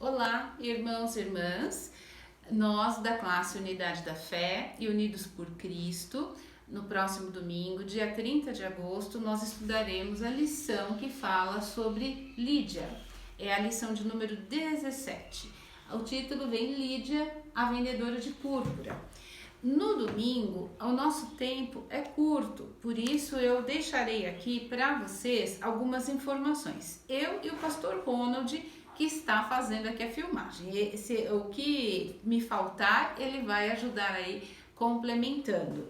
Olá, irmãos e irmãs, nós da classe Unidade da Fé e Unidos por Cristo, no próximo domingo, dia 30 de agosto, nós estudaremos a lição que fala sobre Lídia. É a lição de número 17. O título vem Lídia, a vendedora de púrpura. No domingo, o nosso tempo é curto, por isso eu deixarei aqui para vocês algumas informações. Eu e o pastor Ronald, que está fazendo aqui a filmagem. O que me faltar, ele vai ajudar aí complementando.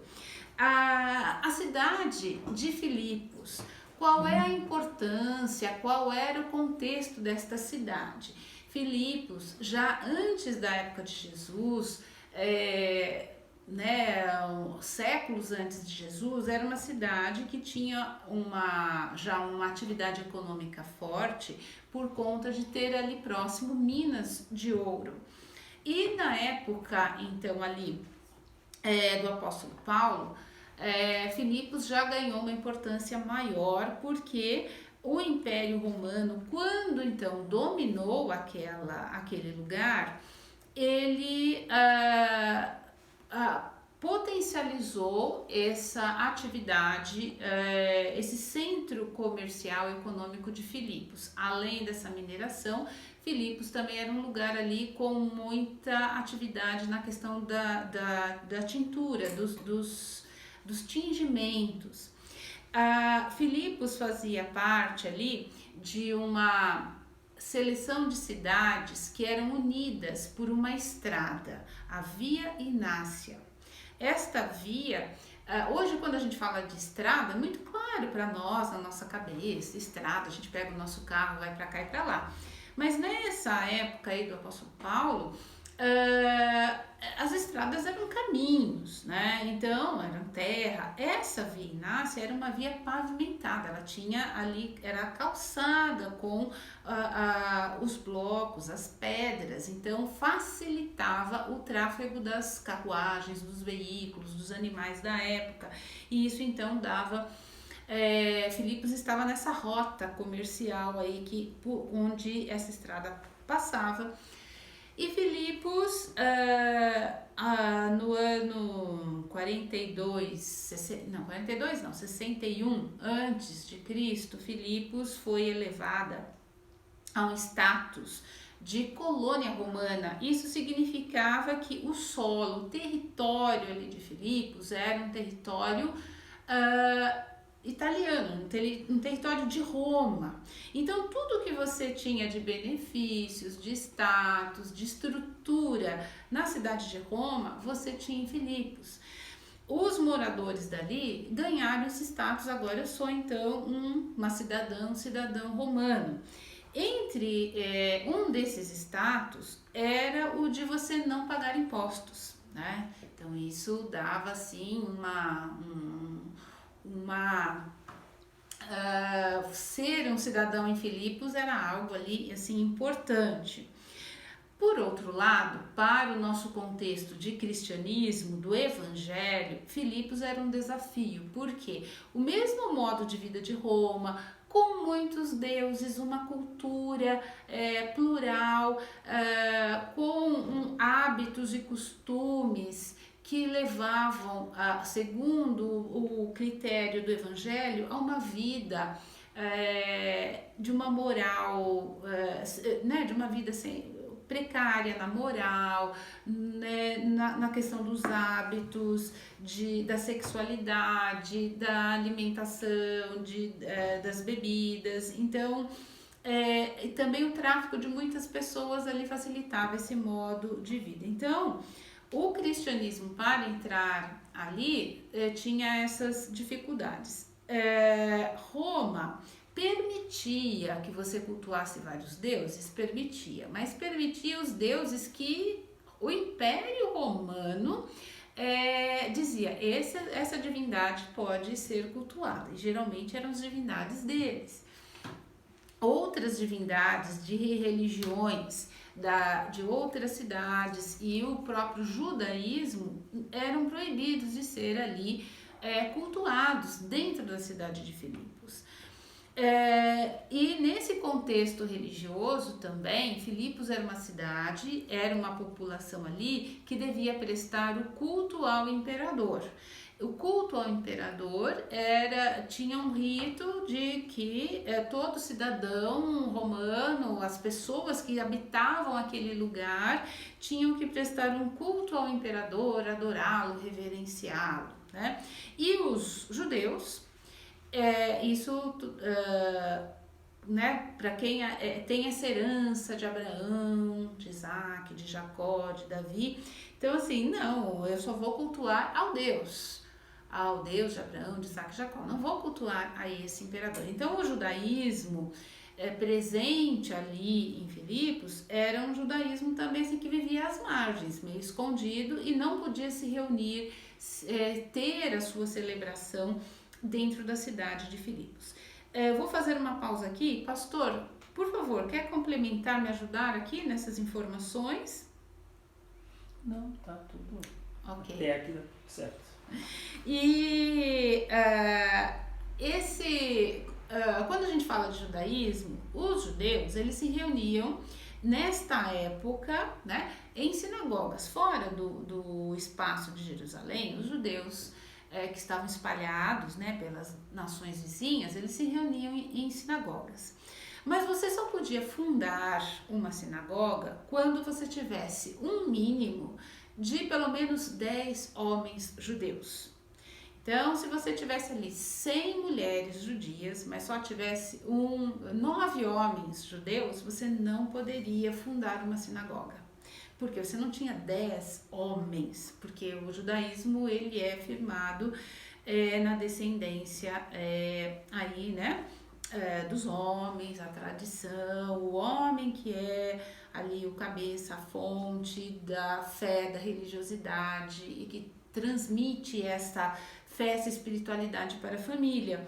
A cidade de Filipos, qual é a importância, qual era o contexto desta cidade? Filipos, já antes da época de Jesus, séculos antes de Jesus, era uma cidade que tinha já uma atividade econômica forte por conta de ter ali próximo minas de ouro. E na época, então, ali do apóstolo Paulo, Filipos já ganhou uma importância maior porque o Império Romano, quando então dominou aquele lugar, ele potencializou essa atividade, esse centro comercial e econômico de Filipos. Além dessa mineração, Filipos também era um lugar ali com muita atividade na questão da tintura, dos tingimentos. Filipos fazia parte ali de uma seleção de cidades que eram unidas por uma estrada, a Via Inácia. Esta via, hoje quando a gente fala de estrada, é muito claro para nós, na nossa cabeça, estrada, a gente pega o nosso carro, vai para cá e para lá. Mas nessa época aí do apóstolo Paulo, as estradas eram caminhos, né? Então eram terra. Essa via Inácia era uma via pavimentada, ela tinha ali, era calçada com os blocos, as pedras, então facilitava o tráfego das carruagens, dos veículos, dos animais da época, e isso então dava. Filipos estava nessa rota comercial aí onde essa estrada passava. E Filipos, no ano 61 antes de Cristo, Filipos foi elevada a um status de colônia romana. Isso significava que o solo, o território ali de Filipos era um território italiano, um território de Roma. Então tudo que você tinha de benefícios, de status, de estrutura na cidade de Roma, você tinha em Filipos. Os moradores dali ganharam esse status, agora eu sou então um cidadão romano. Entre um desses status era o de você não pagar impostos, né? Então isso dava assim ser um cidadão em Filipos era algo ali assim importante. Por outro lado, para o nosso contexto de cristianismo, do evangelho, Filipos era um desafio, porque o mesmo modo de vida de Roma, com muitos deuses, uma cultura plural, com hábitos e costumes que levavam, segundo o critério do evangelho, a uma vida de uma moral, de uma vida precária na moral, né, na questão dos hábitos, da sexualidade, da alimentação, das bebidas. Então, e também o tráfico de muitas pessoas ali facilitava esse modo de vida. Então, o cristianismo, para entrar ali, tinha essas dificuldades. Roma permitia que você cultuasse vários deuses? Permitia, mas permitia os deuses que o Império Romano dizia, essa divindade pode ser cultuada, e geralmente eram as divindades deles. Outras divindades de religiões de outras cidades e o próprio judaísmo eram proibidos de ser ali cultuados dentro da cidade de Filipos. E nesse contexto religioso também, Filipos era uma cidade, era uma população ali que devia prestar o culto ao imperador. O culto ao imperador tinha um rito de que todo cidadão romano, as pessoas que habitavam aquele lugar, tinham que prestar um culto ao imperador, adorá-lo, reverenciá-lo, né? E os judeus, né, para quem tem essa herança de Abraão, de Isaac, de Jacó, de Davi, então assim, não, eu só vou cultuar ao Deus de Abraão, de Isaac e Jacó, não vou cultuar a esse imperador. Então o judaísmo presente ali em Filipos era um judaísmo também assim, que vivia às margens, meio escondido, e não podia se reunir, ter a sua celebração dentro da cidade de Filipos. Vou fazer uma pausa aqui. Pastor, por favor, quer complementar, me ajudar aqui nessas informações? Não, tá tudo ok. Até aqui certo. E quando a gente fala de judaísmo, os judeus, eles se reuniam nesta época, né, em sinagogas. Fora do espaço de Jerusalém, os judeus que estavam espalhados, né, pelas nações vizinhas, eles se reuniam em sinagogas. Mas você só podia fundar uma sinagoga quando você tivesse um mínimo de pelo menos 10 homens judeus. Então, se você tivesse ali 100 mulheres judias, mas só tivesse 9 homens judeus, você não poderia fundar uma sinagoga. Porque você não tinha 10 homens, porque o judaísmo ele é firmado na descendência aí, né, dos homens, a tradição, o homem que é ali o cabeça, a fonte da fé, da religiosidade e que transmite essa fé, essa espiritualidade para a família.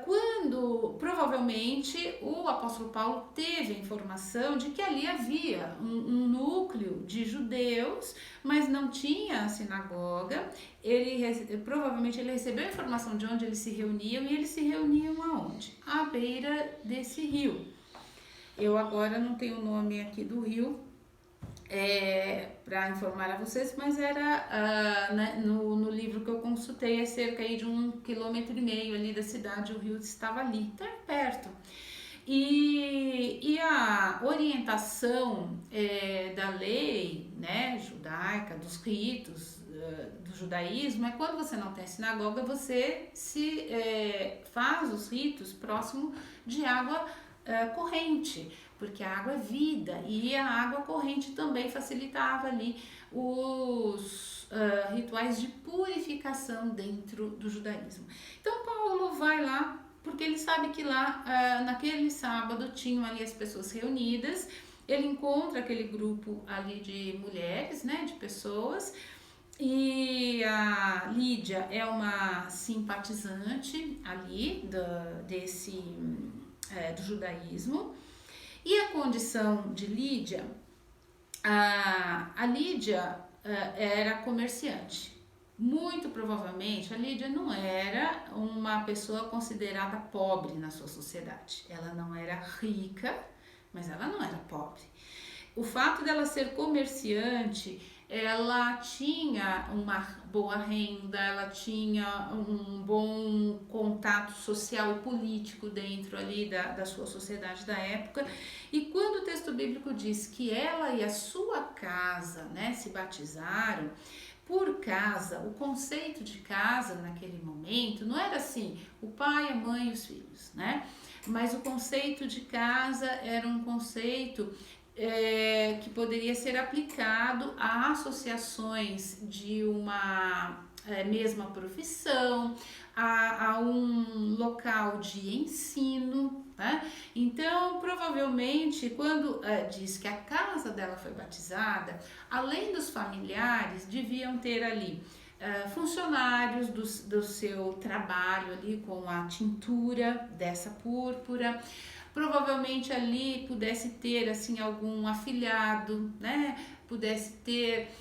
Quando provavelmente o apóstolo Paulo teve a informação de que ali havia um núcleo de judeus, mas não tinha sinagoga, provavelmente ele recebeu a informação de onde eles se reuniam, e eles se reuniam aonde? À beira desse rio. Eu agora não tenho o nome aqui do rio para informar a vocês, mas era né, no livro que eu consultei, é cerca aí de 1,5 km ali da cidade, o rio estava ali, tá perto. E a orientação da lei, né, judaica, dos ritos do judaísmo, é quando você não tem sinagoga, você faz os ritos próximo de água corrente, porque a água é vida, e a água corrente também facilitava ali os rituais de purificação dentro do judaísmo. Então Paulo vai lá, porque ele sabe que lá naquele sábado tinham ali as pessoas reunidas, ele encontra aquele grupo ali de mulheres, né, de pessoas, e a Lídia é uma simpatizante ali do judaísmo. E a condição de Lídia, a Lídia era comerciante. Muito provavelmente a Lídia não era uma pessoa considerada pobre na sua sociedade. Ela não era rica, mas ela não era pobre. O fato dela ser comerciante, ela tinha uma boa renda, ela tinha um bom contato social e político dentro ali da sua sociedade da época. E quando o texto bíblico diz que ela e a sua casa, né, se batizaram, por casa, o conceito de casa naquele momento não era assim, o pai, a mãe e os filhos, né? Mas o conceito de casa era um conceito que poderia ser aplicado a associações de uma mesma profissão, a um local de ensino, né? Então, provavelmente, quando diz que a casa dela foi batizada, além dos familiares, deviam ter ali funcionários do seu trabalho ali com a tintura dessa púrpura. Provavelmente ali pudesse ter assim algum afilhado, né? Pudesse ter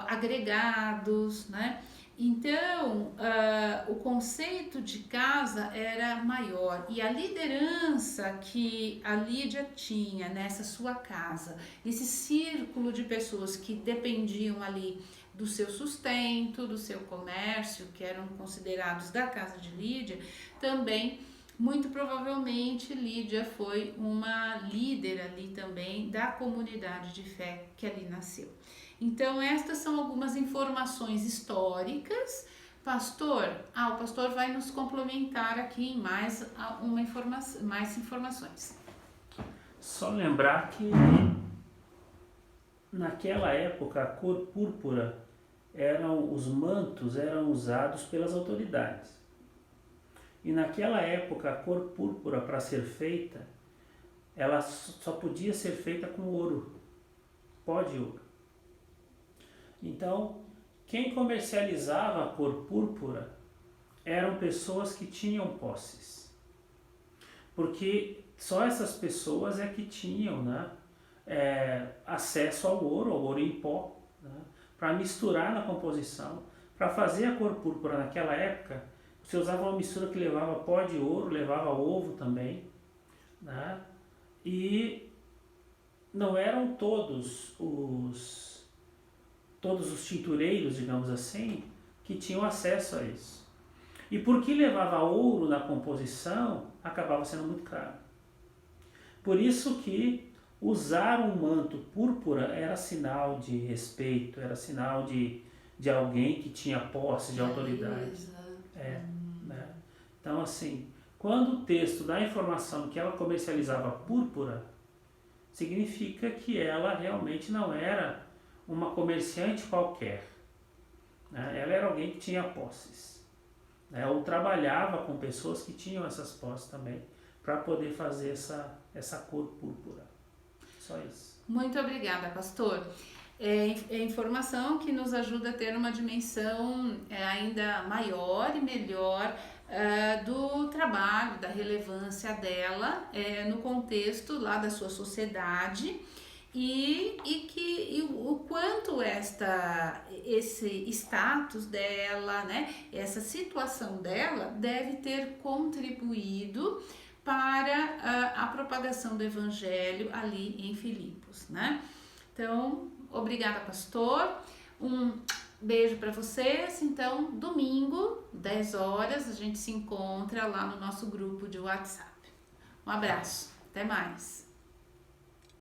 agregados, né? Então, o conceito de casa era maior e a liderança que a Lídia tinha nessa sua casa, esse círculo de pessoas que dependiam ali do seu sustento, do seu comércio, que eram considerados da casa de Lídia, também, muito provavelmente, Lídia foi uma líder ali também da comunidade de fé que ali nasceu. Então, estas são algumas informações históricas. Pastor, o pastor vai nos complementar aqui em mais mais informações. Só lembrar que naquela época a cor púrpura os mantos eram usados pelas autoridades. E naquela época a cor púrpura, para ser feita, ela só podia ser feita com ouro, pó de ouro. Então, quem comercializava a cor púrpura eram pessoas que tinham posses. Porque só essas pessoas é que tinham, né, acesso ao ouro em pó, né, para misturar na composição. Para fazer a cor púrpura naquela época, você usava uma mistura que levava pó de ouro, levava ovo também, né, e não eram todos os tintureiros, digamos assim, que tinham acesso a isso. E porque levava ouro na composição, acabava sendo muito caro. Por isso que usar um manto púrpura era sinal de respeito, era sinal de alguém que tinha posse de autoridade. Né? Então, assim, quando o texto dá a informação que ela comercializava púrpura, significa que ela realmente não era uma comerciante qualquer, né? Ela era alguém que tinha posses, né? Ou trabalhava com pessoas que tinham essas posses também, para poder fazer essa cor púrpura. Só isso. Muito obrigada, pastor. É informação que nos ajuda a ter uma dimensão ainda maior e melhor do trabalho, da relevância dela no contexto lá da sua sociedade e o quanto esse status dela, né, essa situação dela deve ter contribuído para a propagação do evangelho ali em Filipos, né? Então, obrigada, pastor. Um beijo para vocês. Então, domingo, 10 horas, a gente se encontra lá no nosso grupo de WhatsApp. Um abraço. Até mais.